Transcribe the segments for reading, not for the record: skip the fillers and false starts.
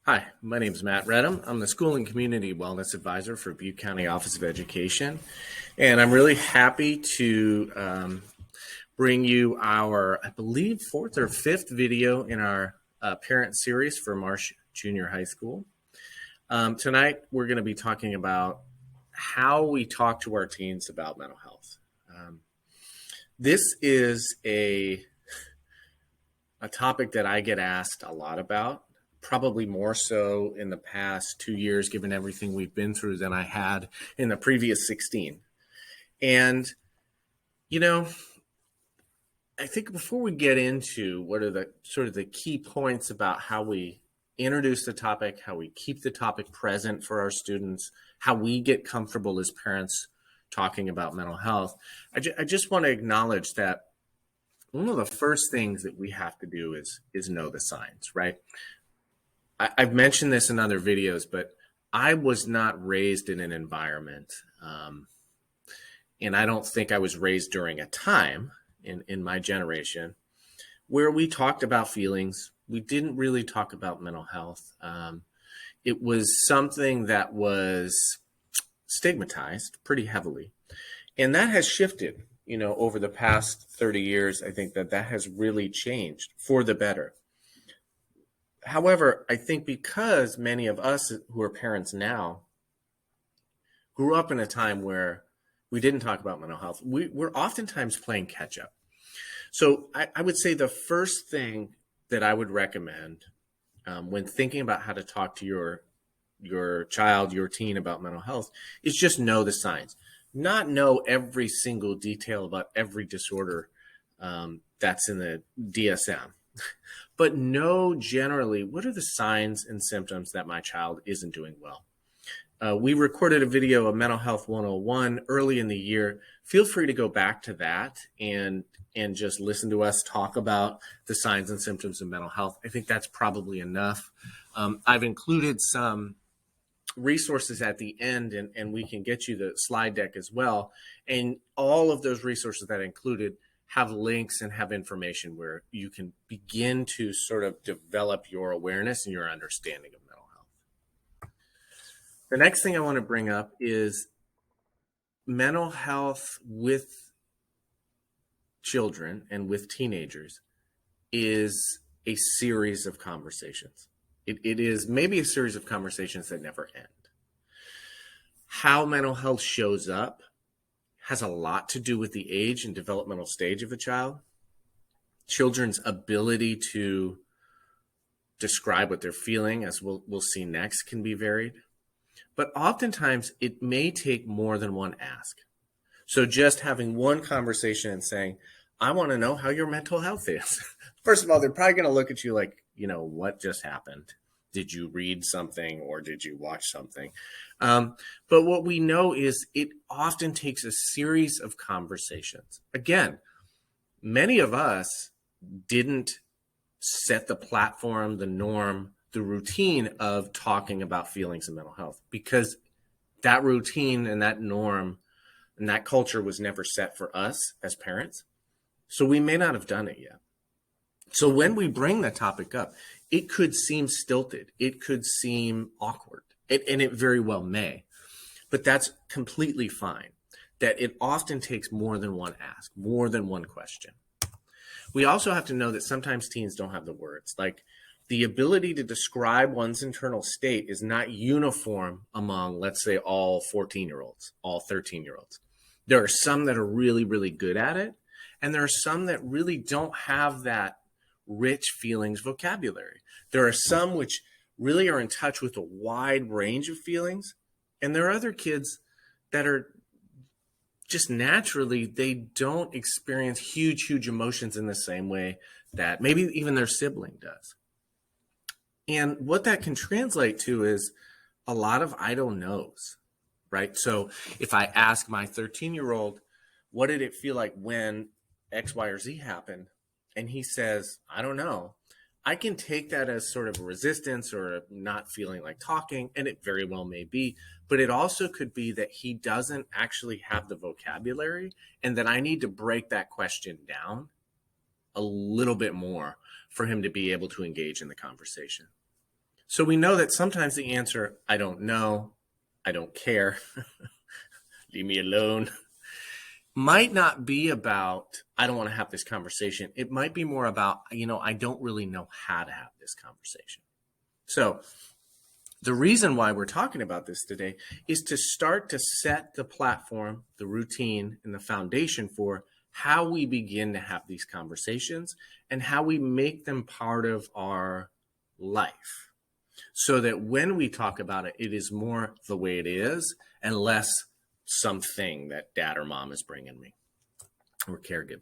Hi, my name is Matt Redham. I'm the School and Community Wellness Advisor for Butte County Office of Education. And I'm really happy to bring you our, I believe, fourth or fifth video in our parent series for Marsh Junior High School. Tonight, we're going to be talking about how we talk to our teens about mental health. This is a topic that I get asked a lot about. Probably more so in the past 2 years, given everything we've been through, than I had in the previous 16. And, I think before we get into what are the sort of the key points about how we introduce the topic, how we keep the topic present for our students, how we get comfortable as parents talking about mental health, I just want to acknowledge that one of the first things that we have to do is know the signs, right? I've mentioned this in other videos, but I was not raised in an environment, and I don't think I was raised during a time in my generation where we talked about feelings. We didn't really talk about mental health. It was something that was stigmatized pretty heavily, and that has shifted, over the past 30 years. I think that has really changed for the better. However, I think because many of us who are parents now grew up in a time where we didn't talk about mental health, we're oftentimes playing catch up. So I would say the first thing that I would recommend when thinking about how to talk to your child, your teen about mental health is just know the signs. Not know every single detail about every disorder that's in the DSM. But know generally what are the signs and symptoms that my child isn't doing well. We recorded a video of Mental Health 101 early in the year. Feel free to go back to that and just listen to us talk about the signs and symptoms of mental health. I think that's probably enough. I've included some resources at the end, and we can get you the slide deck as well. And all of those resources that I included have links and have information where you can begin to sort of develop your awareness and your understanding of mental health. The next thing I want to bring up is mental health with children and with teenagers is a series of conversations. It is maybe a series of conversations that never end. How mental health shows up has a lot to do with the age and developmental stage of a child. Children's ability to describe what they're feeling, as we'll see next, can be varied. But oftentimes, it may take more than one ask. So just having one conversation and saying, I want to know how your mental health is. First of all, they're probably going to look at you like, what just happened? Did you read something or did you watch something? But what we know is it often takes a series of conversations. Again, many of us didn't set the platform, the norm, the routine of talking about feelings and mental health because that routine and that norm and that culture was never set for us as parents. So we may not have done it yet. So when we bring the topic up, it could seem stilted. It could seem awkward, and it very well may. But that's completely fine, that it often takes more than one ask, more than one question. We also have to know that sometimes teens don't have the words. Like the ability to describe one's internal state is not uniform among, let's say, all 14-year-olds, all 13-year-olds. There are some that are really, really good at it, and there are some that really don't have that rich feelings vocabulary. There are some which really are in touch with a wide range of feelings, and there are other kids that are just naturally, they don't experience huge emotions in the same way that maybe even their sibling does. And what that can translate to is a lot of I don't knows, right? So if I ask my 13-year-old, what did it feel like when X, Y, or Z happened? And he says, I don't know. I can take that as sort of a resistance or not feeling like talking, and it very well may be. But it also could be that he doesn't actually have the vocabulary and that I need to break that question down a little bit more for him to be able to engage in the conversation. So we know that sometimes the answer, I don't know, I don't care, leave me alone, might not be about, I don't want to have this conversation. It might be more about, I don't really know how to have this conversation. So the reason why we're talking about this today is to start to set the platform, the routine, and the foundation for how we begin to have these conversations and how we make them part of our life. So that when we talk about it, it is more the way it is and less something that dad or mom is bringing me or caregiver.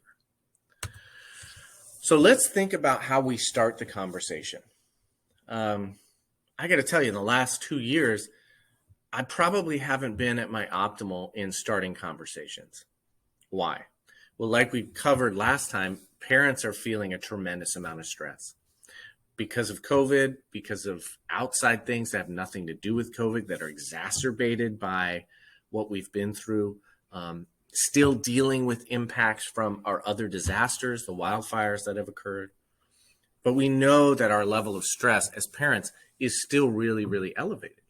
So let's think about how we start the conversation. I got to tell you, in the last 2 years, I probably haven't been at my optimal in starting conversations. Why? Well, like we covered last time, parents are feeling a tremendous amount of stress because of COVID, because of outside things that have nothing to do with COVID that are exacerbated by what we've been through, still dealing with impacts from our other disasters, the wildfires that have occurred. But we know that our level of stress as parents is still really, really elevated.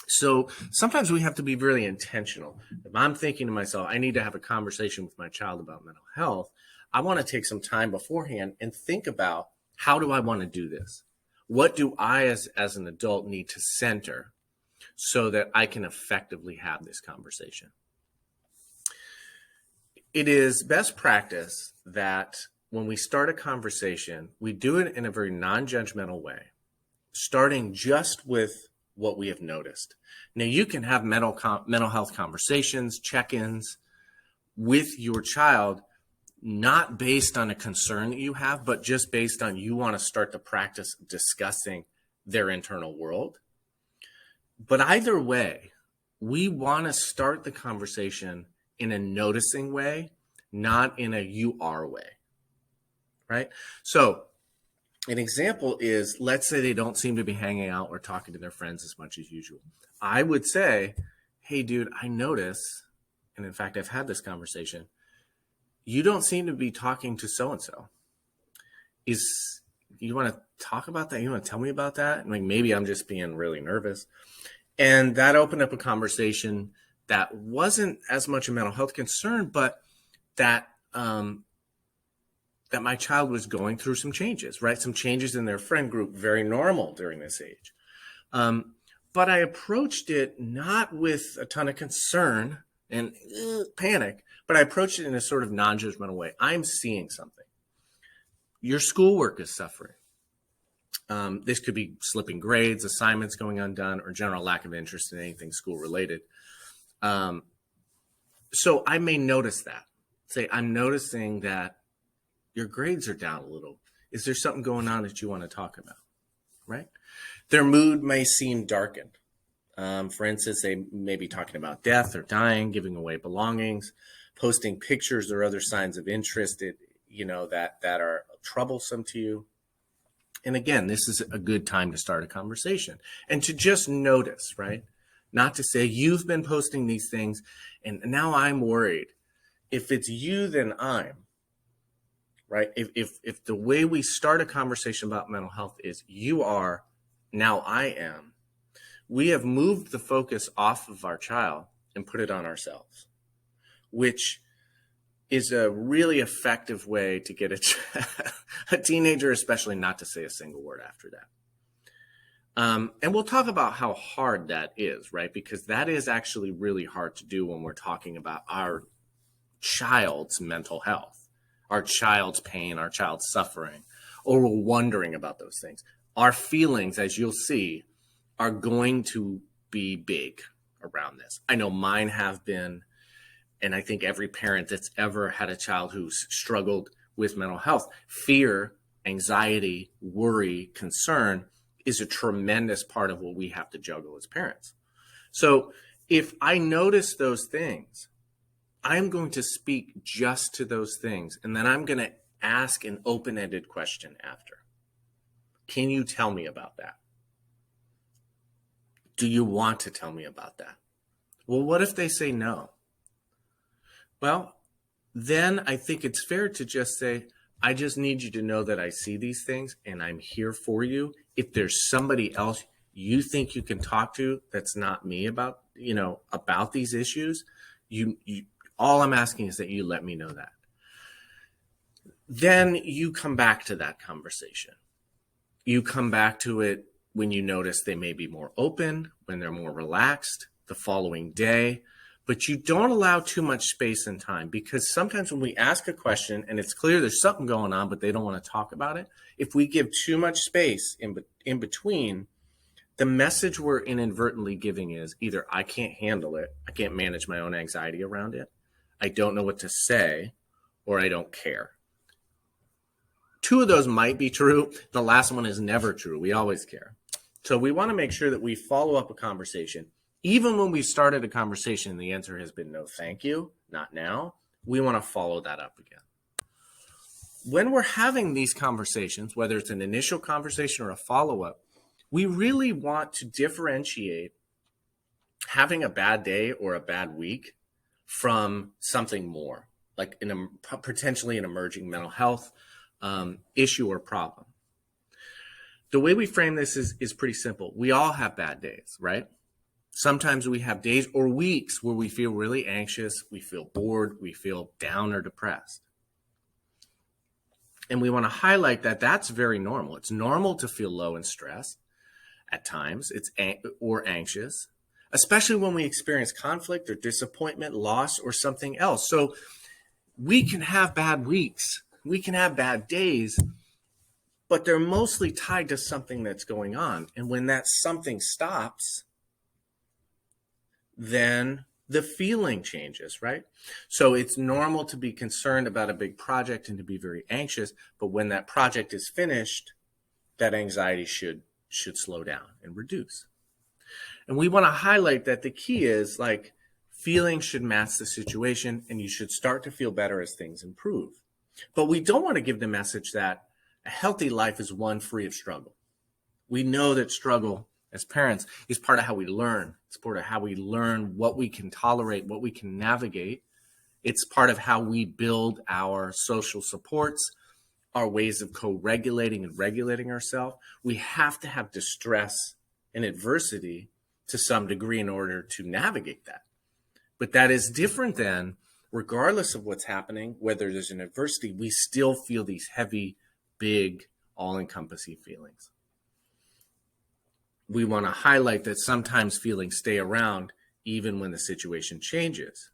So sometimes we have to be really intentional. If I'm thinking to myself, I need to have a conversation with my child about mental health, I want to take some time beforehand and think about, how do I want to do this? What do I as an adult need to center so that I can effectively have this conversation? It is best practice that when we start a conversation, we do it in a very non-judgmental way, starting just with what we have noticed. Now, you can have mental health conversations, check-ins with your child, not based on a concern that you have, but just based on you want to start the practice discussing their internal world. But either way, we want to start the conversation in a noticing way, not in a you are way, right? So an example is, let's say they don't seem to be hanging out or talking to their friends as much as usual. I would say, hey, dude, I notice, and in fact, I've had this conversation, you don't seem to be talking to so-and-so. You want to talk about that? You want to tell me about that? Like, maybe I'm just being really nervous. And that opened up a conversation that wasn't as much a mental health concern, but that my child was going through some changes, right? Some changes in their friend group, very normal during this age. But I approached it not with a ton of concern and panic, but I approached it in a sort of non-judgmental way. I'm seeing something. Your schoolwork is suffering. This could be slipping grades, assignments going undone, or general lack of interest in anything school related. So I may notice that. Say, I'm noticing that your grades are down a little. Is there something going on that you want to talk about? Right? Their mood may seem darkened. For instance, they may be talking about death or dying, giving away belongings, posting pictures or other signs of interest that are troublesome to you. And again, this is a good time to start a conversation and to just notice, right? Not to say, you've been posting these things and now I'm worried. If it's you, then I'm, right? If the way we start a conversation about mental health is you are, now I am, we have moved the focus off of our child and put it on ourselves, which is a really effective way to get a teenager, especially, not to say a single word after that. And we'll talk about how hard that is, right? Because that is actually really hard to do when we're talking about our child's mental health, our child's pain, our child's suffering, or we're wondering about those things. Our feelings, as you'll see, are going to be big around this. I know mine have been, and I think every parent that's ever had a child who's struggled with mental health, fear, anxiety, worry, concern is a tremendous part of what we have to juggle as parents. So if I notice those things, I'm going to speak just to those things, and then I'm going to ask an open-ended question after. Can you tell me about that? Do you want to tell me about that? Well, what if they say no? Well, then I think it's fair to just say, I just need you to know that I see these things and I'm here for you. If there's somebody else you think you can talk to that's not me about, about these issues, you all I'm asking is that you let me know that. Then you come back to that conversation. You come back to it when you notice they may be more open, when they're more relaxed the following day, but you don't allow too much space and time, because sometimes when we ask a question and it's clear there's something going on, but they don't want to talk about it, if we give too much space in between, the message we're inadvertently giving is either I can't handle it, I can't manage my own anxiety around it, I don't know what to say, or I don't care. Two of those might be true. The last one is never true. We always care. So we want to make sure that we follow up a conversation. Even when we started a conversation and the answer has been no, thank you, not now, we want to follow that up again. When we're having these conversations, whether it's an initial conversation or a follow-up, we really want to differentiate having a bad day or a bad week from something more, like potentially an emerging mental health issue or problem. The way we frame this is pretty simple. We all have bad days, right? Sometimes we have days or weeks where we feel really anxious, we feel bored, we feel down or depressed. And we want to highlight that that's very normal. It's normal to feel low and stressed at times, or anxious, especially when we experience conflict or disappointment, loss, or something else. So we can have bad weeks, we can have bad days, but they're mostly tied to something that's going on. And when that something stops, then the feeling changes, right? So it's normal to be concerned about a big project and to be very anxious, but when that project is finished, that anxiety should slow down and reduce. And we want to highlight that the key is, like, feelings should match the situation and you should start to feel better as things improve. But we don't want to give the message that a healthy life is one free of struggle. We know that struggle as parents is part of how we learn. It's part of how we learn what we can tolerate, what we can navigate. It's part of how we build our social supports, our ways of co-regulating and regulating ourselves. We have to have distress and adversity to some degree in order to navigate that. But that is different than, regardless of what's happening, whether there's an adversity, we still feel these heavy, big, all-encompassing feelings. We want to highlight that sometimes feelings stay around even when the situation changes.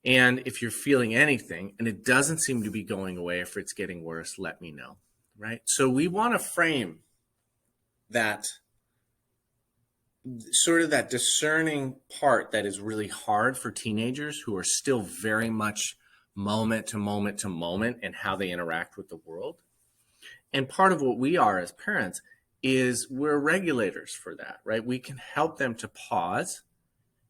And if you're feeling anything and it doesn't seem to be going away, if it's getting worse, let me know, right? So we want to frame that sort of that discerning part that is really hard for teenagers who are still very much moment to moment to moment in how they interact with the world. And part of what we are as parents is we're regulators for that, right? We can help them to pause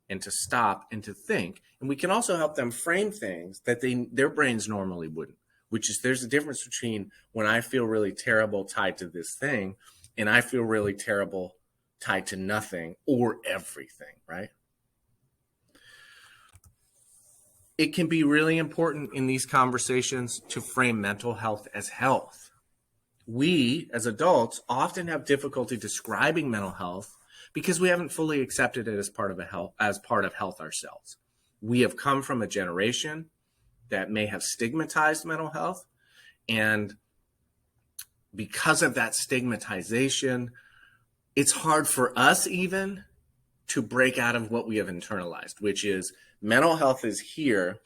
and to stop and to think. And we can also help them frame things that their brains normally wouldn't, which is, there's a difference between when I feel really terrible tied to this thing and I feel really terrible tied to nothing or everything, right? It can be really important in these conversations to frame mental health as health. We, as adults, often have difficulty describing mental health because we haven't fully accepted it as part of health ourselves. We have come from a generation that may have stigmatized mental health, and because of that stigmatization, it's hard for us even to break out of what we have internalized, which is mental health is here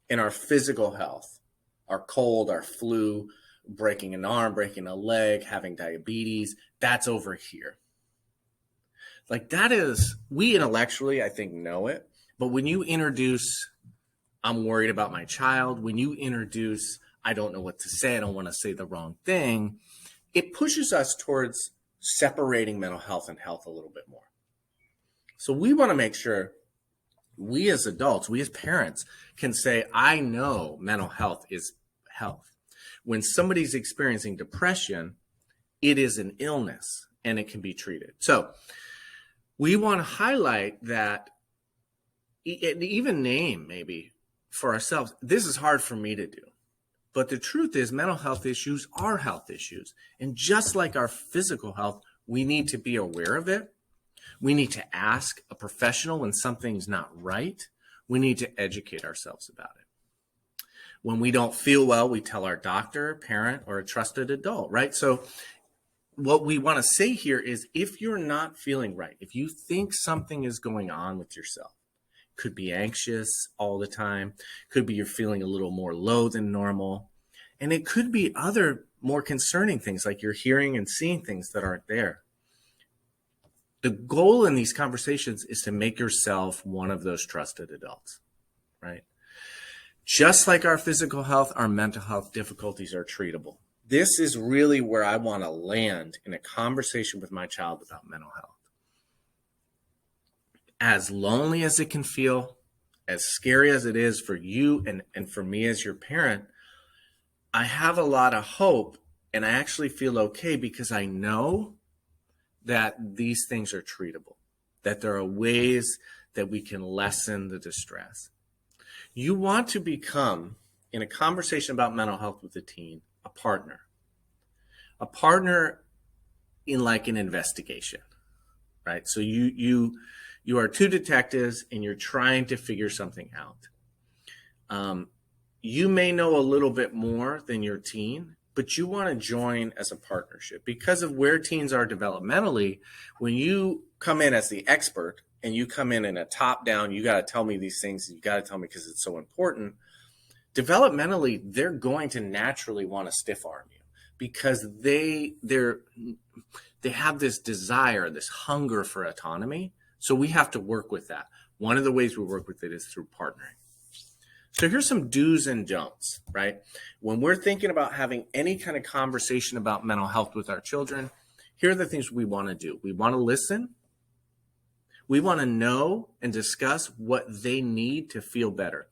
in our physical health, our cold, our flu, breaking an arm, breaking a leg, having diabetes, that's over here. Like, that is, we intellectually, I think, know it. But when you introduce, I'm worried about my child, when you introduce, I don't know what to say, I don't want to say the wrong thing, it pushes us towards separating mental health and health a little bit more. So we want to make sure we as adults, we as parents can say, I know mental health is health. When somebody's experiencing depression, it is an illness and it can be treated. So we want to highlight that, even name maybe for ourselves, this is hard for me to do, But the truth is, mental health issues are health issues. And just like our physical health, we need to be aware of it. We need to ask a professional when something's not right. We need to educate ourselves about it. When we don't feel well, we tell our doctor, parent, or a trusted adult, right? So what we want to say here is, if you're not feeling right, if you think something is going on with yourself, could be anxious all the time, could be you're feeling a little more low than normal, and it could be other more concerning things like you're hearing and seeing things that aren't there. The goal in these conversations is to make yourself one of those trusted adults, right? Just like our physical health, our mental health difficulties are treatable. This is really where I want to land in a conversation with my child about mental health. As lonely as it can feel, as scary as it is for you and for me as your parent, I have a lot of hope, and I actually feel okay because I know that these things are treatable, that there are ways that we can lessen the distress. You want to become, in a conversation about mental health with a teen, a partner in like an investigation, right? So you are two detectives and you're trying to figure something out. You may know a little bit more than your teen, but you want to join as a partnership because of where teens are developmentally. When you come in as the expert and you come in a top down, you got to tell me these things, you got to tell me because it's so important. Developmentally, they're going to naturally want to stiff arm you because they have this desire, this hunger for autonomy. So we have to work with that. One of the ways we work with it is through partnering. So here's some do's and don'ts, right? When we're thinking about having any kind of conversation about mental health with our children, here are the things we want to do. We want to listen. We want to know and discuss what they need to feel better.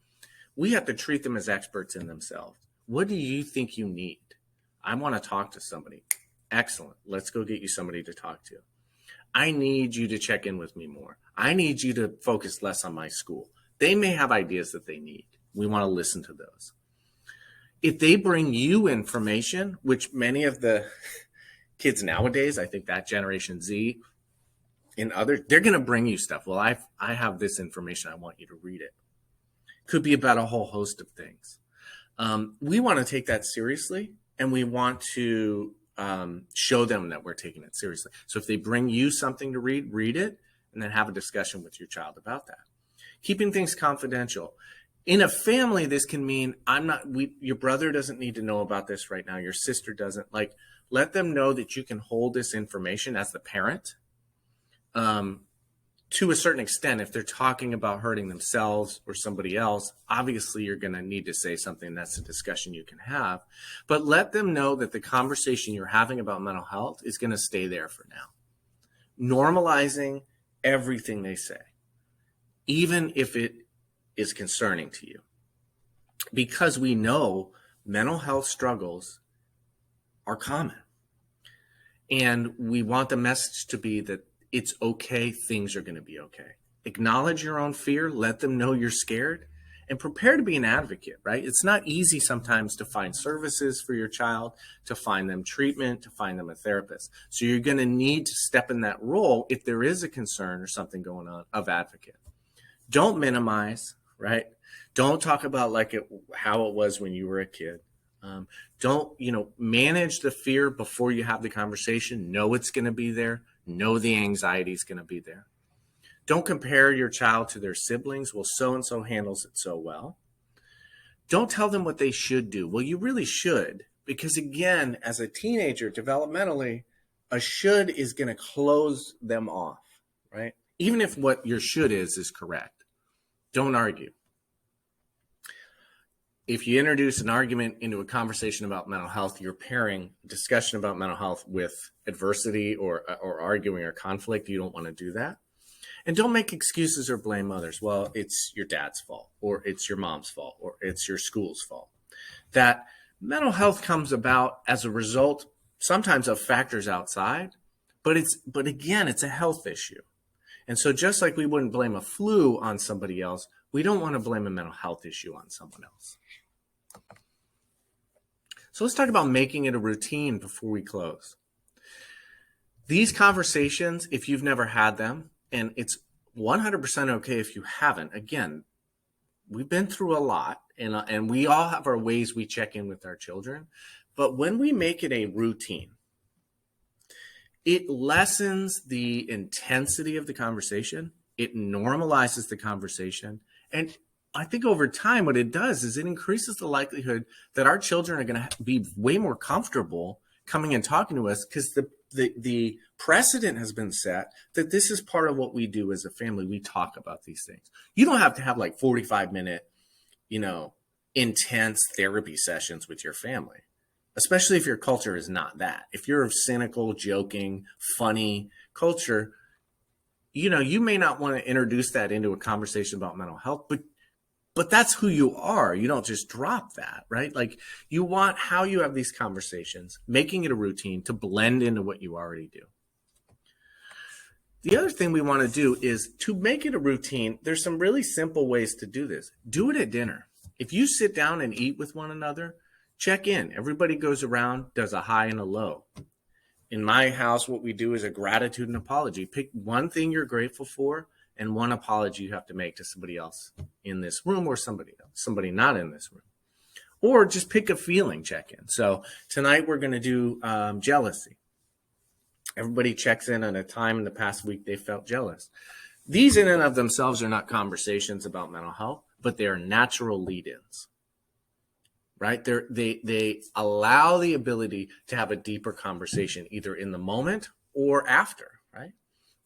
We have to treat them as experts in themselves. What do you think you need? I want to talk to somebody. Excellent. Let's go get you somebody to talk to. I need you to check in with me more. I need you to focus less on my school. They may have ideas that they need. We want to listen to those. If they bring you information, which many of the kids nowadays, I think that Generation Z and others, they're going to bring you stuff. Well, I have this information. I want you to read it. Could be about a whole host of things. We want to take that seriously, and we want to show them that we're taking it seriously. So if they bring you something to read it, and then have a discussion with your child about that. Keeping things confidential. In a family, this can mean your brother doesn't need to know about this right now. Your sister doesn't. Let them know that you can hold this information as the parent. To a certain extent, if they're talking about hurting themselves or somebody else, obviously you're going to need to say something. That's a discussion you can have. But let them know that the conversation you're having about mental health is going to stay there for now. Normalizing everything they say, even if it is concerning to you. Because we know mental health struggles are common. And we want the message to be that it's okay, things are going to be okay. Acknowledge your own fear, let them know you're scared, and prepare to be an advocate, right? It's not easy sometimes to find services for your child, to find them treatment, to find them a therapist. So you're going to need to step in that role if there is a concern or something going on of advocate. Don't minimize, right? Don't talk about how it was when you were a kid. Don't manage the fear before you have the conversation. Know it's going to be there. Know the anxiety is going to be there. Don't compare your child to their siblings. Well, so-and-so handles it so well. Don't tell them what they should do. Well, you really should, because again, as a teenager, developmentally, a should is going to close them off, right? Even if what your should is correct. Don't argue. If you introduce an argument into a conversation about mental health, you're pairing discussion about mental health with adversity or arguing or conflict. You don't want to do that. And don't make excuses or blame others. Well, it's your dad's fault, or it's your mom's fault, or it's your school's fault. That mental health comes about as a result sometimes of factors outside, but again, it's a health issue. And so just like we wouldn't blame a flu on somebody else, we don't want to blame a mental health issue on someone else. So let's talk about making it a routine before we close. These conversations, if you've never had them, and it's 100% okay if you haven't, again, we've been through a lot, and we all have our ways we check in with our children. But when we make it a routine, it lessens the intensity of the conversation. It normalizes the conversation. And I think over time, what it does is it increases the likelihood that our children are going to be way more comfortable coming and talking to us, because the precedent has been set that this is part of what we do as a family. We talk about these things. You don't have to have like 45-minute, intense therapy sessions with your family, especially if your culture is not that. If you're a cynical, joking, funny culture, you may not want to introduce that into a conversation about mental health, but that's who you are. You don't just drop that, right? Like, you want how you have these conversations, making it a routine to blend into what you already do. The other thing we want to do is to make it a routine. There's some really simple ways to do this. Do it at dinner. If you sit down and eat with one another, check in. Everybody goes around, does a high and a low. In my house, what we do is a gratitude and apology. Pick one thing you're grateful for and one apology you have to make to somebody else in this room, or somebody not in this room. Or just pick a feeling check-in. So tonight we're going to do jealousy. Everybody checks in on a time in the past week they felt jealous. These in and of themselves are not conversations about mental health, but they are natural lead-ins, right? They allow the ability to have a deeper conversation either in the moment or after, right?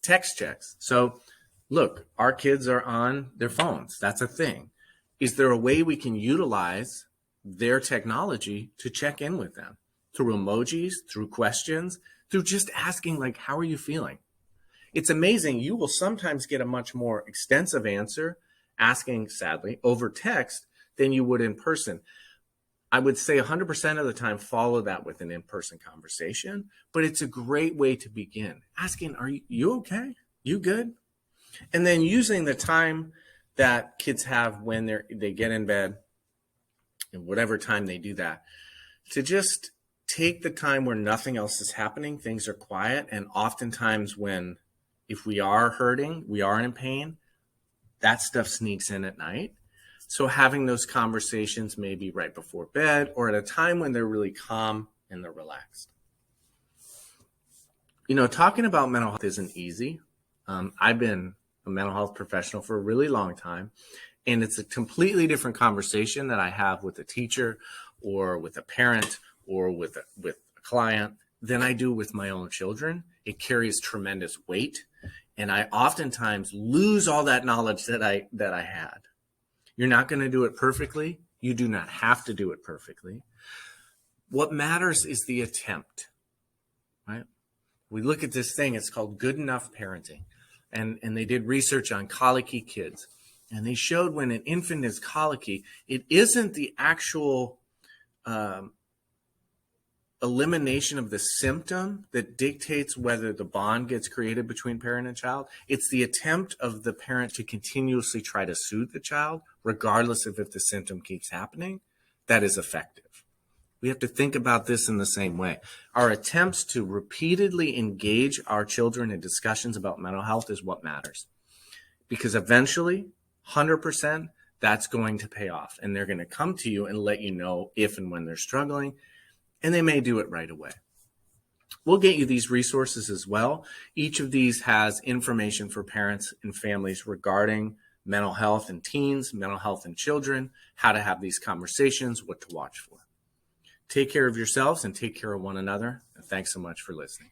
Text checks. So look, our kids are on their phones. That's a thing. Is there a way we can utilize their technology to check in with them through emojis, through questions, through just asking, like, how are you feeling? It's amazing. You will sometimes get a much more extensive answer asking, sadly, over text than you would in person. I would say 100% of the time, follow that with an in-person conversation, but it's a great way to begin. Asking, are you okay? You good? And then using the time that kids have when they get in bed, and whatever time they do that, to just take the time where nothing else is happening, things are quiet, and oftentimes if we are hurting, we are in pain, that stuff sneaks in at night. So having those conversations maybe right before bed or at a time when they're really calm and they're relaxed. Talking about mental health isn't easy. I've been a mental health professional for a really long time, and it's a completely different conversation that I have with a teacher or with a parent or with a client than I do with my own children. It carries tremendous weight, and I oftentimes lose all that knowledge that I had. You're not going to do it perfectly. You do not have to do it perfectly. What matters is the attempt, right? We look at this thing, it's called good enough parenting. And they did research on colicky kids. And they showed when an infant is colicky, it isn't the actual elimination of the symptom that dictates whether the bond gets created between parent and child. It's the attempt of the parent to continuously try to soothe the child, regardless of if the symptom keeps happening, that is effective. We have to think about this in the same way. Our attempts to repeatedly engage our children in discussions about mental health is what matters. Because eventually, 100%, that's going to pay off. And they're going to come to you and let you know if and when they're struggling. And they may do it right away. We'll get you these resources as well. Each of these has information for parents and families regarding mental health in teens, mental health in children, how to have these conversations, what to watch for. Take care of yourselves and take care of one another. And thanks so much for listening.